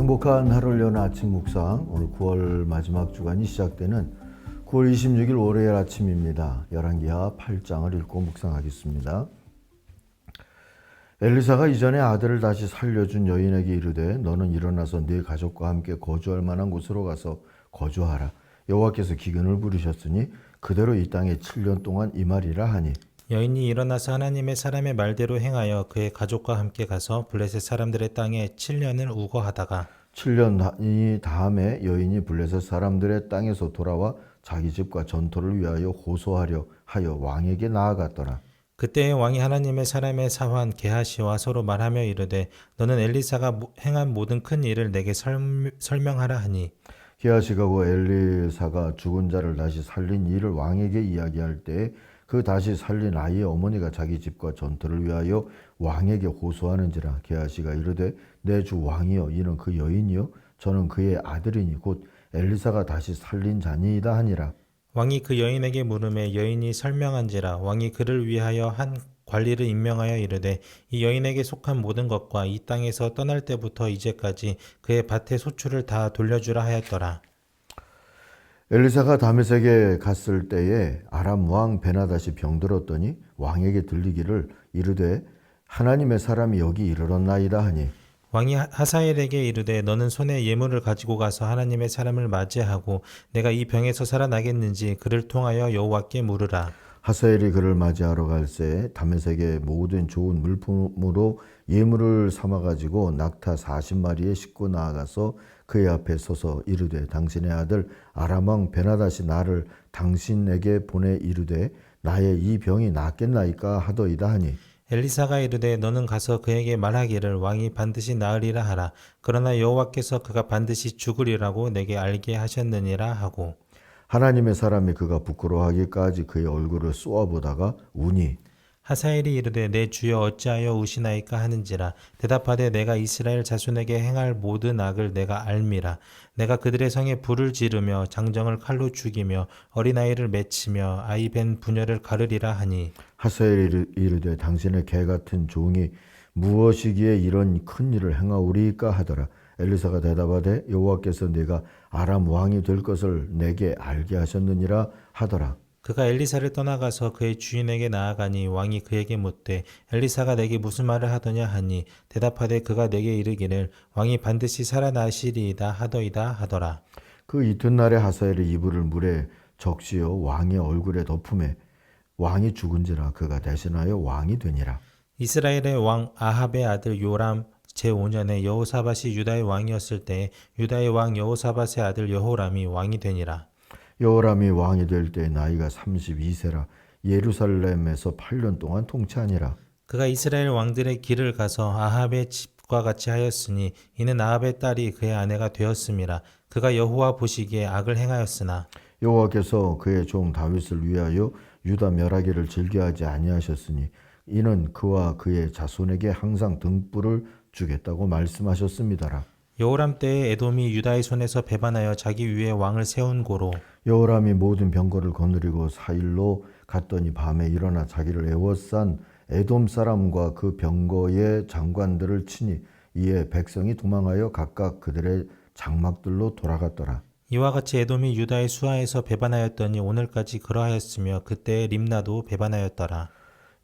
행복한 하루를 여는 아침 묵상, 오늘 9월 마지막 주간이 시작되는 9월 26일 월요일 아침입니다. 열왕기하 8장을 읽고 묵상하겠습니다. 엘리사가 이전에 아들을 다시 살려준 여인에게 이르되 너는 일어나서 네 가족과 함께 거주할 만한 곳으로 가서 거주하라. 여호와께서 기근을 부르셨으니 그대로 이 땅에 7년 동안 임하리라 하니 여인이 일어나서 하나님의 사람의 말대로 행하여 그의 가족과 함께 가서 블레셋 사람들의 땅에 7년을 우거하다가 7년이 다음에 여인이 블레셋 사람들의 땅에서 돌아와 자기 집과 전토를 위하여 호소하려 하여 왕에게 나아갔더라. 그때의 왕이 하나님의 사람의 사환 게하시와 서로 말하며 이르되 너는 엘리사가 행한 모든 큰 일을 내게 설명하라 하니 게하시가 고 엘리사가 죽은 자를 다시 살린 일을 왕에게 이야기할 때에 그 다시 살린 아이의 어머니가 자기 집과 전토를 위하여 왕에게 호소하는지라. 게하시가 이르되 내 주 왕이여 이는 그 여인이요 저는 그의 아들이니 곧 엘리사가 다시 살린 자니이다 하니라. 왕이 그 여인에게 물음에 여인이 설명한지라. 왕이 그를 위하여 한 관리를 임명하여 이르되 이 여인에게 속한 모든 것과 이 땅에서 떠날 때부터 이제까지 그의 밭의 소출을 다 돌려주라 하였더라. 엘리사가 다메섹에 갔을 때에 아람 왕 베나닷이 병들었더니 왕에게 들리기를 이르되 하나님의 사람이 여기 이르렀나이다 하니 왕이 하사엘에게 이르되 너는 손에 예물을 가지고 가서 하나님의 사람을 맞이하고 내가 이 병에서 살아나겠는지 그를 통하여 여호와께 물으라. 하사엘이 그를 맞이하러 갈새 다메섹의 모든 좋은 물품으로 예물을 삼아가지고 낙타 40마리에 싣고 나아가서 그의 앞에 서서 이르되 당신의 아들 아람 왕 베나닷이 나를 당신에게 보내 이르되 나의 이 병이 낫겠나이까 하더이다 하니 엘리사가 이르되 너는 가서 그에게 말하기를 왕이 반드시 나으리라 하라. 그러나 여호와께서 그가 반드시 죽으리라고 내게 알게 하셨느니라 하고 하나님의 사람이 그가 부끄러워하기까지 그의 얼굴을 쏘아보다가 우니 하사엘이 이르되 내 주여 어찌하여 우시나이까 하는지라. 대답하되 내가 이스라엘 자손에게 행할 모든 악을 내가 알미라. 내가 그들의 성에 불을 지르며 장정을 칼로 죽이며 어린아이를 맺히며 아이 벤 부녀를 가르리라 하니 하사엘이 이르되 당신의 개 같은 종이 무엇이기에 이런 큰 일을 행하오리까 하더라. 엘리사가 대답하되 여호와께서 네가 아람 왕이 될 것을 내게 알게 하셨느니라 하더라. 그가 엘리사를 떠나가서 그의 주인에게 나아가니 왕이 그에게 묻되 엘리사가 내게 무슨 말을 하더냐 하니 대답하되 그가 내게 이르기를 왕이 반드시 살아나시리이다 하더이다 하더라. 그 이튿날에 하사엘이 이불을 물에 적시어 왕의 얼굴에 덮음에 왕이 죽은지라 그가 대신하여 왕이 되니라. 이스라엘의 왕 아합의 아들 요람 제5년에 여호사밧이 유다의 왕이었을 때 유다의 왕 여호사밧의 아들 여호람이 왕이 되니라. 여호람이 왕이 될 때 나이가 32세라 예루살렘에서 8년 동안 통치하니라. 그가 이스라엘 왕들의 길을 가서 아합의 집과 같이 하였으니 이는 아합의 딸이 그의 아내가 되었음이라. 그가 여호와 보시기에 악을 행하였으나 여호와께서 그의 종 다윗을 위하여 유다 멸하기를 즐겨하지 아니하셨으니 이는 그와 그의 자손에게 항상 등불을 주겠다고 말씀하셨습니다라. 여호람 때에 에돔이 유다의 손에서 배반하여 자기 위에 왕을 세운 고로 여호람이 모든 병거를 거느리고 사일로 갔더니 밤에 일어나 자기를 애워싼 에돔 사람과 그 병거의 장관들을 치니 이에 백성이 도망하여 각각 그들의 장막들로 돌아갔더라. 이와 같이 에돔이 유다의 수하에서 배반하였더니 오늘까지 그러하였으며 그때의 림나도 배반하였더라.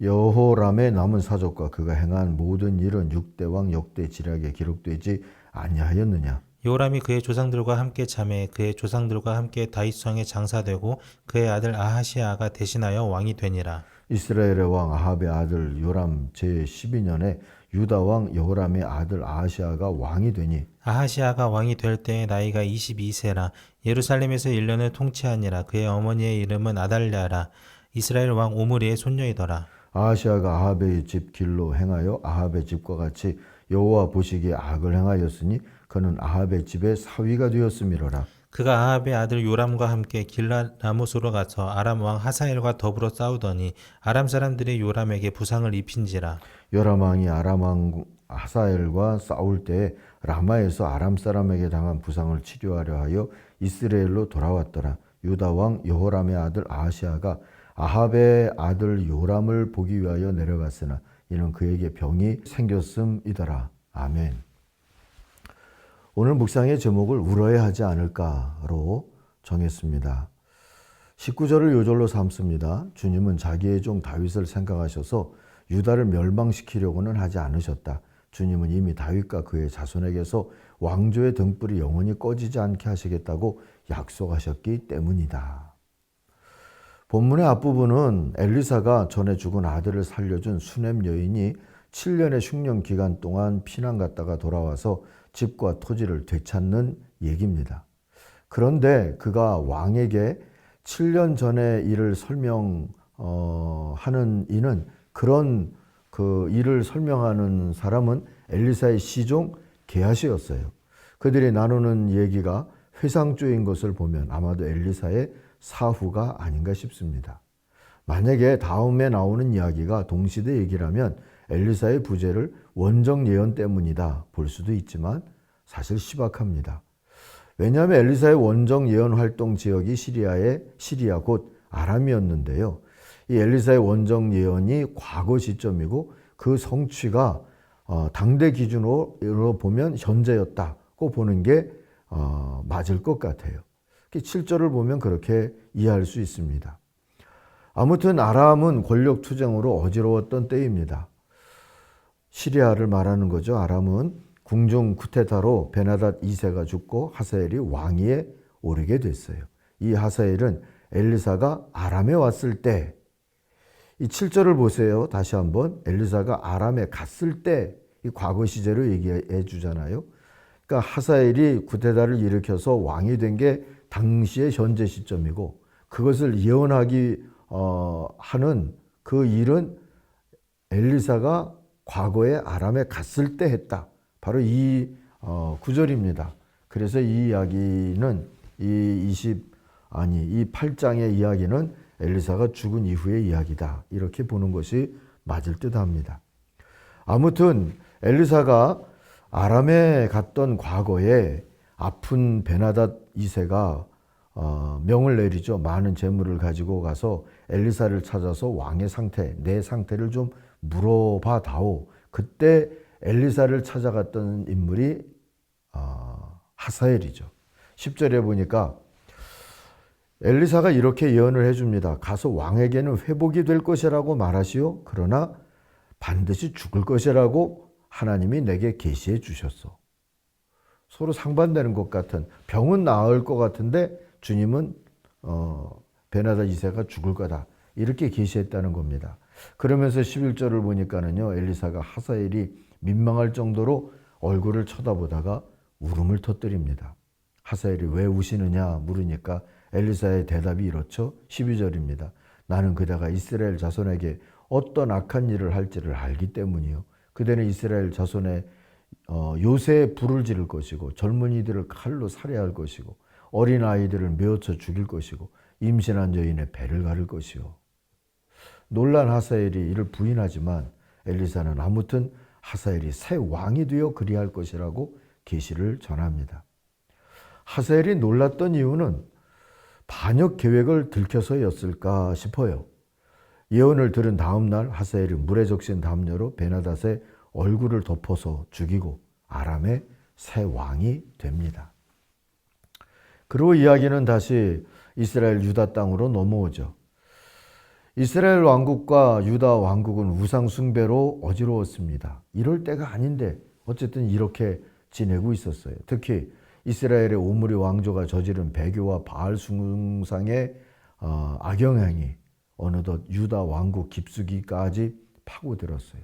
여호람의 남은 사적과 그가 행한 모든 일은 6대 왕 역대 지략에 기록되지 아니하였느냐. 요람이 그의 조상들과 함께 잠에 그의 조상들과 함께 다윗성에 장사되고 그의 아들 아하시아가 대신하여 왕이 되니라. 이스라엘의 왕 아합의 아들 요람 제12년에 유다 왕 여호람의 아들 아하시아가 왕이 되니 아하시아가 왕이 될 때의 나이가 22세라. 예루살렘에서 1년을 통치하니라. 그의 어머니의 이름은 아달랴라. 이스라엘 왕 오므리의 손녀이더라. 아하시아가 아합의 집 길로 행하여 아합의 집과 같이 여호와 보시기에 악을 행하였으니 그는 아합의 집의 사위가 되었음이로라. 그가 아합의 아들 요람과 함께 길랏 라못으로 가서 아람 왕 하사엘과 더불어 싸우더니 아람 사람들이 요람에게 부상을 입힌지라. 요람 왕이 아람 왕 하사엘과 싸울 때에 라마에서 아람 사람에게 당한 부상을 치료하려 하여 이스라엘로 돌아왔더라. 유다 왕 여호람의 아들 아하시아가 아합의 아들 요람을 보기 위하여 내려갔으나 이는 그에게 병이 생겼음이더라. 아멘. 오늘 묵상의 제목을 울어야 하지 않을까로 정했습니다. 19절을 요절로 삼습니다. 주님은 자기의 종 다윗을 생각하셔서 유다를 멸망시키려고는 하지 않으셨다. 주님은 이미 다윗과 그의 자손에게서 왕조의 등불이 영원히 꺼지지 않게 하시겠다고 약속하셨기 때문이다. 본문의 앞부분은 엘리사가 전에 죽은 아들을 살려준 수넴 여인이 7년의 흉년 기간 동안 피난 갔다가 돌아와서 집과 토지를 되찾는 얘기입니다. 그런데 그가 왕에게 7년 전의 일을 설명하는 이는 그런 그 일을 설명하는 사람은 엘리사의 시종 게하시였어요. 그들이 나누는 얘기가 회상조인 것을 보면 아마도 엘리사의 사후가 아닌가 싶습니다. 만약에 다음에 나오는 이야기가 동시대 얘기라면 엘리사의 부재를 원정 예언 때문이다 볼 수도 있지만 사실 시박합니다. 왜냐하면 엘리사의 원정 예언 활동 지역이 시리아 곧 아람이었는데요. 이 엘리사의 원정 예언이 과거 시점이고 그 성취가 당대 기준으로 보면 현재였다고 보는 게 맞을 것 같아요. 7절을 보면 그렇게 이해할 수 있습니다. 아무튼 아람은 권력 투쟁으로 어지러웠던 때입니다. 시리아를 말하는 거죠. 아람은 궁중 쿠데타로 베나닷 2세가 죽고 하사엘이 왕위에 오르게 됐어요. 이 하사엘은 엘리사가 아람에 왔을 때, 이 7절을 보세요. 다시 한번 엘리사가 아람에 갔을 때 이 과거 시제로 얘기해 주잖아요. 그러니까 하사엘이 쿠데타를 일으켜서 왕이 된 게 당시의 현재 시점이고 그것을 예언하기 하는 그 일은 엘리사가 과거에 아람에 갔을 때 했다. 바로 이 구절입니다. 그래서 이 이야기는 이 8장의 이야기는 엘리사가 죽은 이후의 이야기다. 이렇게 보는 것이 맞을 듯합니다. 아무튼 엘리사가 아람에 갔던 과거에 아픈 베나닷 2세가 명을 내리죠. 많은 재물을 가지고 가서 엘리사를 찾아서 왕의 상태, 내 상태를 좀 물어봐 다오. 그때 엘리사를 찾아갔던 인물이 하사엘이죠. 10절에 보니까 엘리사가 이렇게 예언을 해줍니다. 가서 왕에게는 회복이 될 것이라고 말하시오. 그러나 반드시 죽을 것이라고 하나님이 내게 계시해 주셨어. 서로 상반되는 것 같은, 병은 나을 것 같은데 주님은 베나닷 2세가 죽을 거다. 이렇게 계시했다는 겁니다. 그러면서 11절을 보니까는요, 엘리사가 하사엘이 민망할 정도로 얼굴을 쳐다보다가 울음을 터뜨립니다. 하사엘이 왜 우시느냐 물으니까 엘리사의 대답이 이렇죠. 12절입니다. 나는 그대가 이스라엘 자손에게 어떤 악한 일을 할지를 알기 때문이요. 그대는 이스라엘 자손의 요새에 불을 지를 것이고 젊은이들을 칼로 살해할 것이고 어린아이들을 메어쳐 죽일 것이고 임신한 여인의 배를 가를 것이요. 놀란 하사엘이 이를 부인하지만 엘리사는 아무튼 하사엘이 새 왕이 되어 그리할 것이라고 계시를 전합니다. 하사엘이 놀랐던 이유는 반역 계획을 들켜서였을까 싶어요. 예언을 들은 다음 날 하사엘이 물에 적신 담요로 베나닷의 얼굴을 덮어서 죽이고 아람의 새 왕이 됩니다. 그리고 이야기는 다시 이스라엘 유다 땅으로 넘어오죠. 이스라엘 왕국과 유다 왕국은 우상 숭배로 어지러웠습니다. 이럴 때가 아닌데 어쨌든 이렇게 지내고 있었어요. 특히 이스라엘의 오므리 왕조가 저지른 배교와 바알 숭상의 악영향이 어느덧 유다 왕국 깊숙이까지 파고들었어요.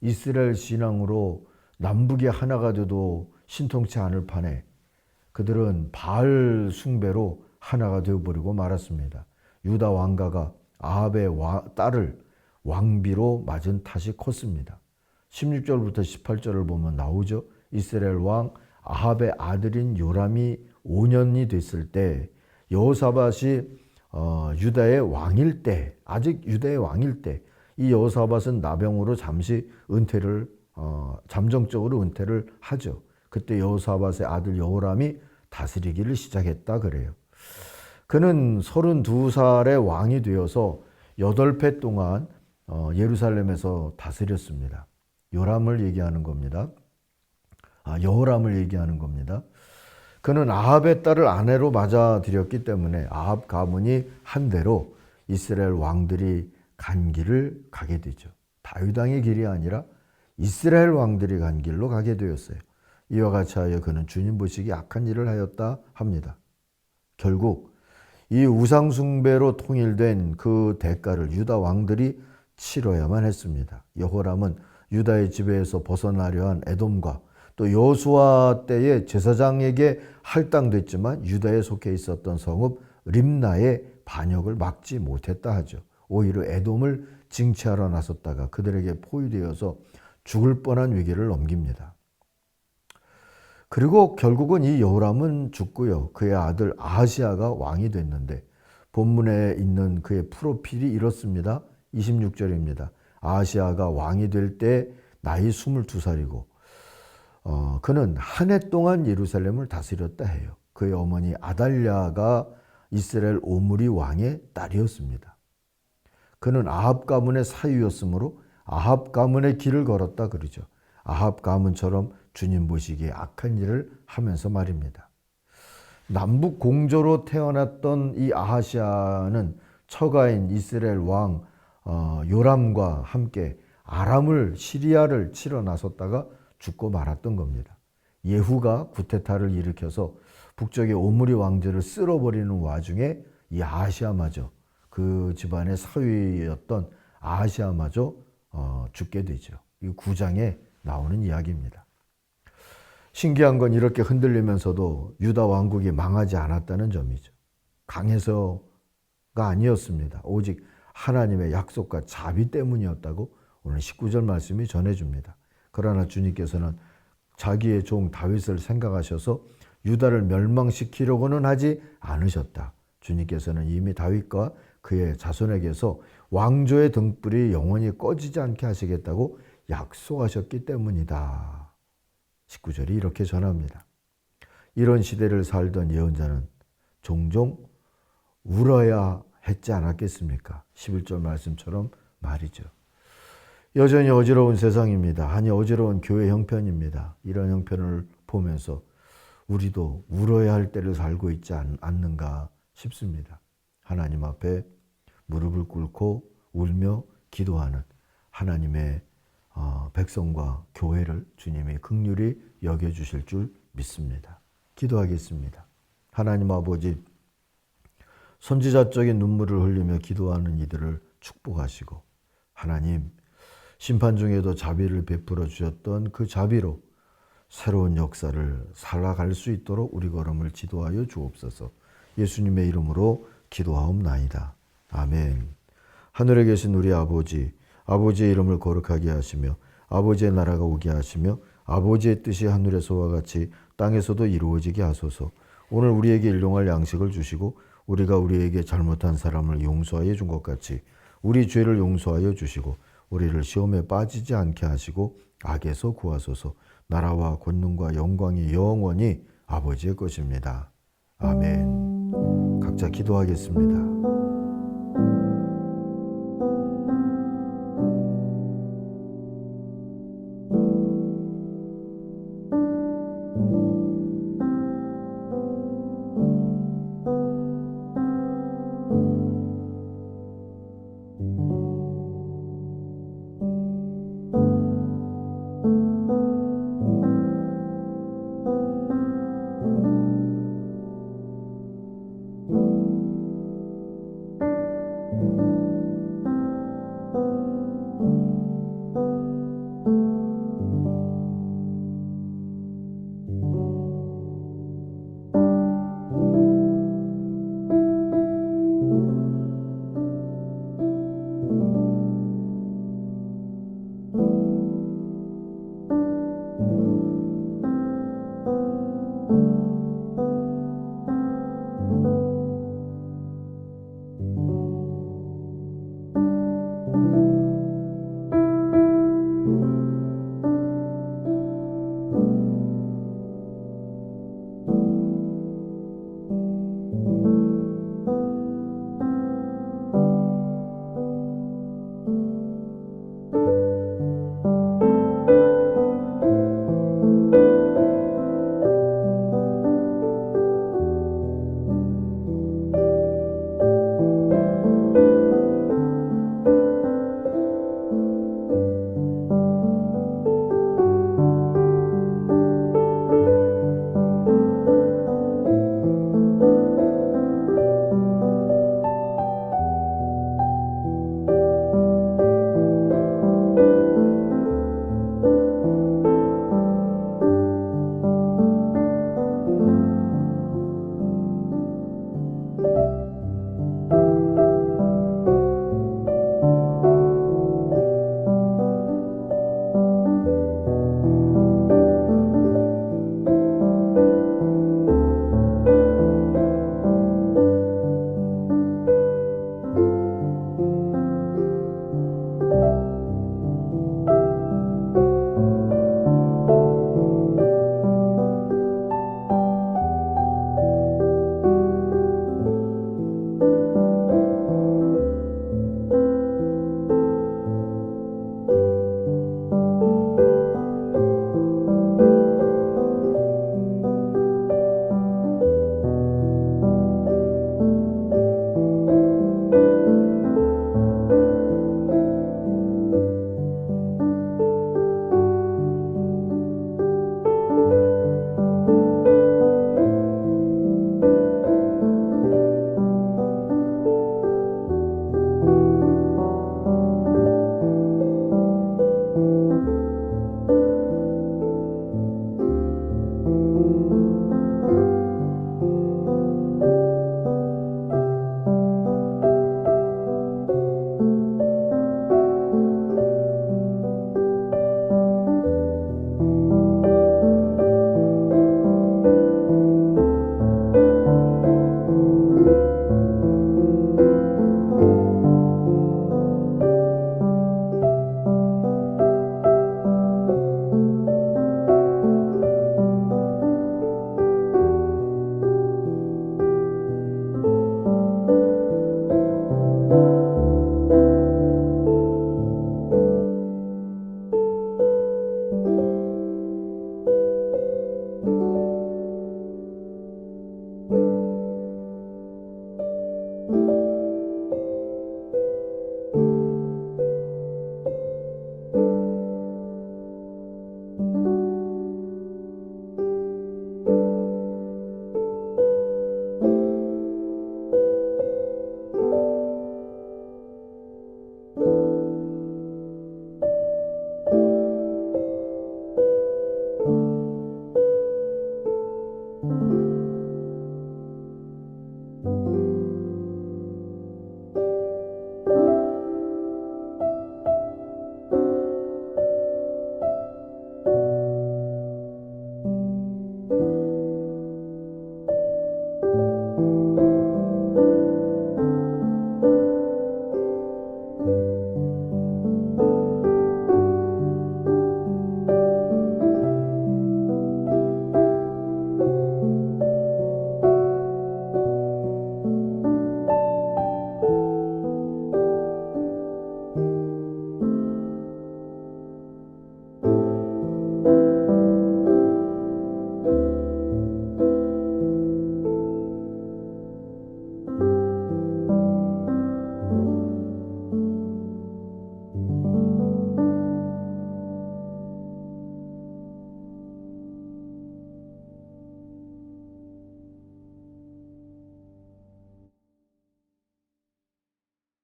이스라엘 신앙으로 남북이 하나가 돼도 신통치 않을 판에 그들은 바알 숭배로 하나가 되어버리고 말았습니다. 유다 왕가가 아합의 딸을 왕비로 맞은 탓이 컸습니다. 16절부터 18절을 보면 나오죠. 이스라엘 왕 아합의 아들인 요람이 5년이 됐을 때 여호사밧이 유다의 왕일 때, 아직 유다의 왕일 때, 이 여호사밧은 나병으로 잠시 잠정적으로 은퇴를 하죠. 그때 여호사밧의 아들 여호람이 다스리기를 시작했다 그래요. 그는 32살의 왕이 되어서 8회 동안 예루살렘에서 다스렸습니다. 요람을 얘기하는 겁니다. 여호람을 얘기하는 겁니다. 그는 아합의 딸을 아내로 맞아들였기 때문에 아합 가문이 한 대로 이스라엘 왕들이 간 길을 가게 되죠. 다윗 왕의 길이 아니라 이스라엘 왕들이 간 길로 가게 되었어요. 이와 같이 하여 그는 주님 보시기 악한 일을 하였다 합니다. 결국 이 우상 숭배로 통일된 그 대가를 유다 왕들이 치러야만 했습니다. 여호람은 유다의 지배에서 벗어나려 한 에돔과 또 여호수아 때의 제사장에게 할당됐지만 유다에 속해 있었던 성읍 림나의 반역을 막지 못했다 하죠. 오히려 에돔을 징치하러 나섰다가 그들에게 포위되어서 죽을 뻔한 위기를 넘깁니다. 그리고 결국은 이 여호람은 죽고요. 그의 아들 아하시아가 왕이 됐는데 본문에 있는 그의 프로필이 이렇습니다. 26절입니다. 아하시아가 왕이 될 때 나이 22살이고 그는 한 해 동안 예루살렘을 다스렸다 해요. 그의 어머니 아달랴가 이스라엘 오므리 왕의 딸이었습니다. 그는 아합 가문의 사위였으므로 아합 가문의 길을 걸었다 그러죠. 아합 가문처럼 주님 보시기에 악한 일을 하면서 말입니다. 남북 공조로 태어났던 이 아하시아는 처가인 이스라엘 왕 요람과 함께 아람을 시리아를 치러 나섰다가 죽고 말았던 겁니다. 예후가 구테타를 일으켜서 북쪽의 오므리 왕조를 쓸어버리는 와중에 이 아하시아마저 그 집안의 사위였던 아하시아마저 죽게 되죠. 이 9장에 나오는 이야기입니다. 신기한 건 이렇게 흔들리면서도 유다 왕국이 망하지 않았다는 점이죠. 강해서가 아니었습니다. 오직 하나님의 약속과 자비 때문이었다고 오늘 19절 말씀이 전해줍니다. 그러나 주님께서는 자기의 종 다윗을 생각하셔서 유다를 멸망시키려고는 하지 않으셨다. 주님께서는 이미 다윗과 그의 자손에게서 왕조의 등불이 영원히 꺼지지 않게 하시겠다고 약속하셨기 때문이다. 19절이 이렇게 전합니다. 이런 시대를 살던 예언자는 종종 울어야 했지 않았겠습니까? 11절 말씀처럼 말이죠. 여전히 어지러운 세상입니다. 아니 어지러운 교회 형편입니다. 이런 형편을 보면서 우리도 울어야 할 때를 살고 있지 않는가 싶습니다. 하나님 앞에 무릎을 꿇고 울며 기도하는 하나님의 백성과 교회를 주님이 긍휼히 여겨주실 줄 믿습니다. 기도하겠습니다. 하나님 아버지, 선지자적인 눈물을 흘리며 기도하는 이들을 축복하시고 하나님, 심판 중에도 자비를 베풀어 주셨던 그 자비로 새로운 역사를 살아갈 수 있도록 우리 걸음을 지도하여 주옵소서. 예수님의 이름으로 기도하옵나이다. 아멘. 하늘에 계신 우리 아버지, 아버지의 이름을 거룩하게 하시며 아버지의 나라가 오게 하시며 아버지의 뜻이 하늘에서와 같이 땅에서도 이루어지게 하소서. 오늘 우리에게 일용할 양식을 주시고 우리가 우리에게 잘못한 사람을 용서하여 준 것 같이 우리 죄를 용서하여 주시고 우리를 시험에 빠지지 않게 하시고 악에서 구하소서. 나라와 권능과 영광이 영원히 아버지의 것입니다. 아멘. 각자 기도하겠습니다.